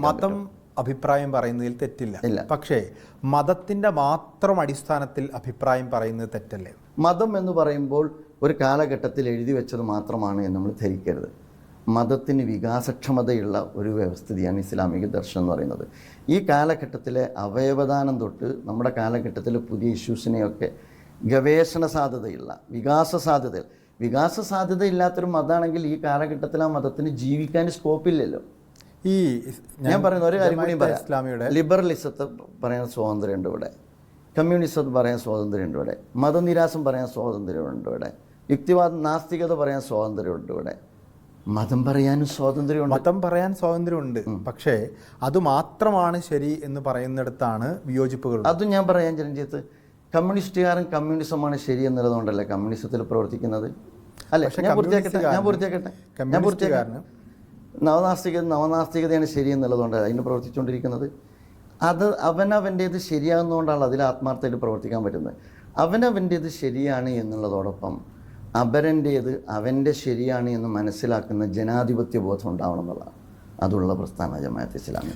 മതം അഭിപ്രായം പറയുന്നതിൽ തെറ്റില്ല. പക്ഷേ മതത്തിൻ്റെ മാത്രം അടിസ്ഥാനത്തിൽ അഭിപ്രായം പറയുന്നത് തെറ്റല്ലേ? മതം എന്ന് പറയുമ്പോൾ ഒരു കാലഘട്ടത്തിൽ എഴുതി വെച്ചത് മാത്രമാണ് എന്ന് നമ്മൾ ധരിക്കരുത്. മതത്തിന് വികാസക്ഷമതയുള്ള ഒരു വ്യവസ്ഥിതിയാണ് ഇസ്ലാമിക ദർശനം എന്ന് പറയുന്നത്. ഈ കാലഘട്ടത്തിലെ അവയവദാനം തൊട്ട് നമ്മുടെ കാലഘട്ടത്തിലെ പുതിയ ഇഷ്യൂസിനെയൊക്കെ ഗവേഷണ സാധ്യതയുള്ള വികാസ സാധ്യതയില്ലാത്തൊരു മതമാണെങ്കിൽ ഈ കാലഘട്ടത്തിൽ ആ മതത്തിന് ജീവിക്കാൻ സ്കോപ്പില്ലല്ലോ. ഞാൻ പറയുന്ന ഒരു കാര്യം കൂടി പറയാം. ലിബറലിസത്തെ പറയാൻ സ്വാതന്ത്ര്യമുണ്ട് ഇവിടെ, കമ്മ്യൂണിസം പറയാൻ സ്വാതന്ത്ര്യമുണ്ട് ഇവിടെ, മതനിരാസം പറയാൻ സ്വാതന്ത്ര്യമുണ്ട് ഇവിടെ, യുക്തിവാദ നാസ്തികത പറയാൻ സ്വാതന്ത്ര്യമുണ്ട് ഇവിടെ, മതം പറയാനും സ്വാതന്ത്ര്യമുണ്ട്. പക്ഷേ അത് മാത്രമാണ് ശരി എന്ന് പറയുന്നിടത്താണ് വിയോജിപ്പുകൾ. അതും ഞാൻ പറയാൻ രഞ്ജിത്ത്, കമ്മ്യൂണിസ്റ്റുകാരൻ കമ്മ്യൂണിസമാണ് ശരി എന്നുള്ളതുകൊണ്ടല്ലേ കമ്മ്യൂണിസത്തിൽ പ്രവർത്തിക്കുന്നത് അല്ലേ? ഞാൻ പൂർത്തിയാക്കട്ടെ. നവനാസ്തികതയാണ് ശരി എന്നുള്ളതുകൊണ്ട് അതിന് പ്രവർത്തിച്ചുകൊണ്ടിരിക്കുന്നത്. അത് അവനവൻ്റേത് ശരിയാകുന്നതുകൊണ്ടാണ് അതിൽ ആത്മാർത്ഥമായിട്ട് പ്രവർത്തിക്കാൻ പറ്റുന്നത്. അവനവൻ്റേത് ശരിയാണ് എന്നുള്ളതോടൊപ്പം അപരൻ്റേത് അവൻ്റെ ശരിയാണ് എന്ന് മനസ്സിലാക്കുന്ന ജനാധിപത്യ ബോധം ഉണ്ടാവണം എന്നുള്ളതാണ് അതുള്ള പ്രസ്ഥാന ജമാഅത്ത് ഇസ്ലാമി.